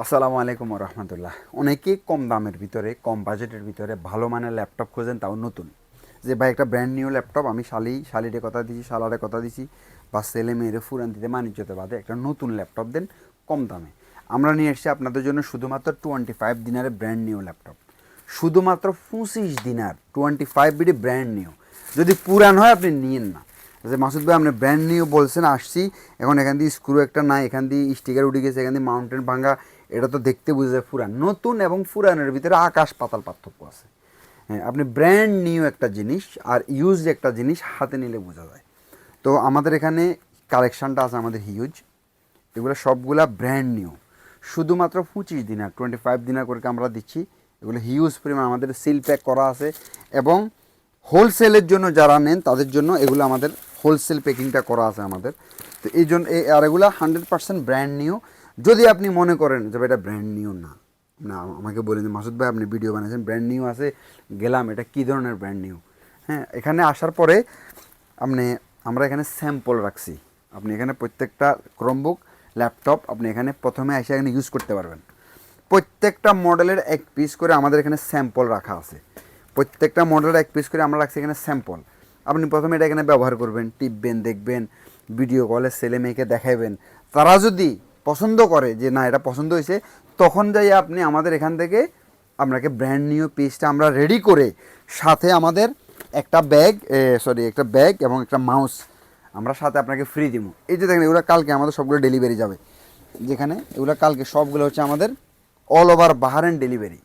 আসসালামু আলাইকুম রহমতুল্লাহ। অনেকেই কম দামের ভিতরে, কম বাজেটের ভিতরে ভালো মানের ল্যাপটপ খোঁজেন, তাও নতুন। যে ভাই একটা ব্র্যান্ড নিউ ল্যাপটপ, আমি শালিরে কথা দিছি, শালারে কথা দিছি, বা ছেলে মেয়েরে ফুরান দিতে বাণিজ্যতে বাদে একটা নতুন ল্যাপটপ দেন কম দামে। আমরা নিয়ে এসেছি আপনাদের জন্য শুধুমাত্র 25 দিনারের ব্র্যান্ড নিউ ল্যাপটপ। শুধুমাত্র 25 দিনার 25 বিডি ব্র্যান্ড নিউ। যদি পুরান হয় আপনি নিয়েন না। যে মাসুদ ভাই আপনি ব্র্যান্ড নিউ বলছেন, আসছি এখন এখান দিয়ে স্ক্রু একটা নাই, এখান দিয়ে স্টিকার উঠে গেছে, এখান দিয়ে মাউন্টেন ভাঙা, এটা তো দেখতে বোঝা যায় পুরান। নতুন এবং পুরানের ভিতরে আকাশ পাতাল পার্থক্য আছে। হ্যাঁ, আপনি ব্র্যান্ড নিউ একটা জিনিস আর ইউজ একটা জিনিস হাতে নিলে বোঝা যায়। তো আমাদের এখানে কালেকশানটা আছে আমাদের হিউজ, এগুলো সবগুলা ব্র্যান্ড নিউ। শুধুমাত্র 25 দিনার 25 দিনার করে আমরা দিচ্ছি। এগুলো হিউজ পরিমাণ আমাদের সিল প্যাক করা আছে, এবং হোলসেলের জন্য যারা নেন তাদের জন্য এগুলো আমাদের হোলসেল প্যাকিংটা করা আছে আমাদের। তো এই জন্য আর এগুলো 100% ব্র্যান্ড নিউ। যদি আপনি মনে করেন যে এটা ব্র্যান্ড নিউ না, না আমাকে বলেন যে মাসুদ ভাই আপনি ভিডিও বানিয়েছেন ব্র্যান্ড নিউ আছে, গেলাম এটা কী ধরনের ব্র্যান্ড নিউ। হ্যাঁ, এখানে আসার পরে আমরা এখানে স্যাম্পল রাখছি। আপনি এখানে প্রত্যেকটা ক্রোমবুক, ল্যাপটপ আপনি এখানে প্রথমে এসে এখানে ইউজ করতে পারবেন। প্রত্যেকটা মডেলের এক পিস করে আমাদের এখানে স্যাম্পল রাখা আছে। প্রত্যেকটা মডেলের এক পিস করে আমরা রাখছি এখানে স্যাম্পল। আপনি প্রথমে এটা এখানে ব্যবহার করবেন, টিপবেন, দেখবেন, ভিডিও কলে ছেলে মেয়েকে দেখাবেন। তারা যদি পছন্দ করে যে না এটা পছন্দ হয়েছে, তখন যাই আপনি আমাদের এখান থেকে আপনাকে ব্র্যান্ড নিউ পিসটা আমরা রেডি করে, সাথে আমাদের একটা ব্যাগ এবং একটা মাউস আমরা সাথে আপনাকে ফ্রি দিব। এই যে দেখেন এগুলো কালকে আমাদের সবগুলো ডেলিভারি যাবে। যেখানে এগুলো কালকে সবগুলো হচ্ছে আমাদের all over বাহারেন delivery.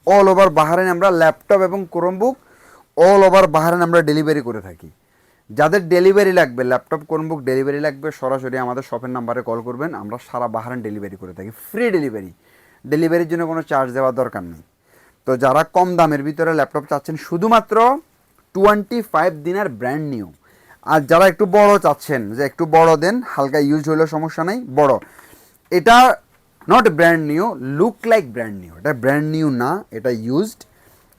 All over বাহারেন আমরা ল্যাপটপ এবং ক্রোমবুক অল ওভার বাহারেন আমরা ডেলিভারি করে থাকি। যাদের ডেলিভারি লাগবে, ল্যাপটপ ক্রোমবুক ডেলিভারি লাগবে, সরাসরি আমাদের শপের নাম্বারে কল করবেন। আমরা সারা বাহারেন ডেলিভারি করে থাকি, ফ্রি ডেলিভারি। ডেলিভারির জন্য কোনো চার্জ দেওয়ার দরকার নেই। তো যারা কম দামের ভিতরে ল্যাপটপ চাচ্ছেন, শুধুমাত্র 25 দিনের ব্র্যান্ড নিউ। আর যারা একটু বড় চাচ্ছেন, যে একটু বড় দেন, হালকা ইউজ হলেও সমস্যা নেই, বড়, এটা not brand new, look like brand new. এটা ব্র্যান্ড নিউ না, এটা ইউজড,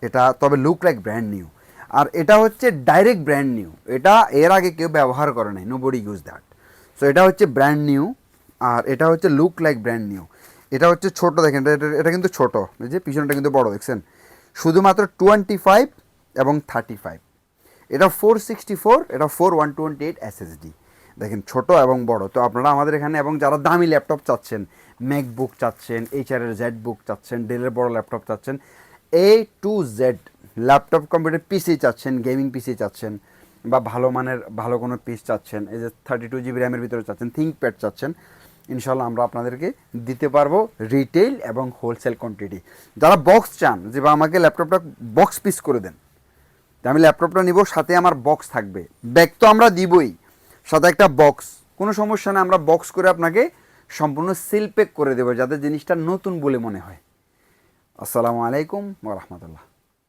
এটা তবে লুক লাইক ব্র্যান্ড নিউ। আর এটা হচ্ছে ডাইরেক্ট ব্র্যান্ড নিউ, এটা এর আগে কেউ ব্যবহার করে নাই, নোবডি ইউজ দ্যাট। সো এটা হচ্ছে ব্র্যান্ড নিউ, আর এটা হচ্ছে লুক লাইক ব্র্যান্ড নিউ। এটা হচ্ছে ছোটো, দেখেন এটা কিন্তু ছোটো, এই যে পিছনটা কিন্তু বড়, দেখছেন। শুধুমাত্র 25 এবং 35। এটা 464, এটা 4128 SSD। দেখেন ছোট এবং বড়। তো আপনারা আমাদের এখানে, এবং যারা দামি ল্যাপটপ চাচ্ছেন, ম্যাকবুক চাচ্ছেন, এইচআরের জেড বুক চাচ্ছেন, ডেলের বড় ল্যাপটপ চাচ্ছেন, A to Z laptop computer PC চাচ্ছেন, গেমিং পিসি চাচ্ছেন, বা ভালো মানের ভালো কোনো পিস চাচ্ছেন, এই যে 32 GB র্যামের ভিতরে চাচ্ছেন, থিঙ্কপ্যাড চাচ্ছেন, ইনশাল্লাহ আমরা আপনাদেরকে দিতে পারবো রিটেল এবং হোলসেল কোয়ান্টিটি। যারা বক্স চান, যে বা আমাকে ল্যাপটপটা বক্স পিস করে দেন, আমি ল্যাপটপটা নিব, সাথে আমার বক্স থাকবে, ব্যাগ তো আমরা দিবই, সাথে একটা বক্স, কোনো সমস্যা নেই, আমরা বক্স করে আপনাকে সম্পূর্ণ সিল প্যাক করে দেবো, যাতে জিনিসটা নতুন বলে মনে হয়। আসসালামু আলাইকুম ওয়া রাহমাতুল্লাহ।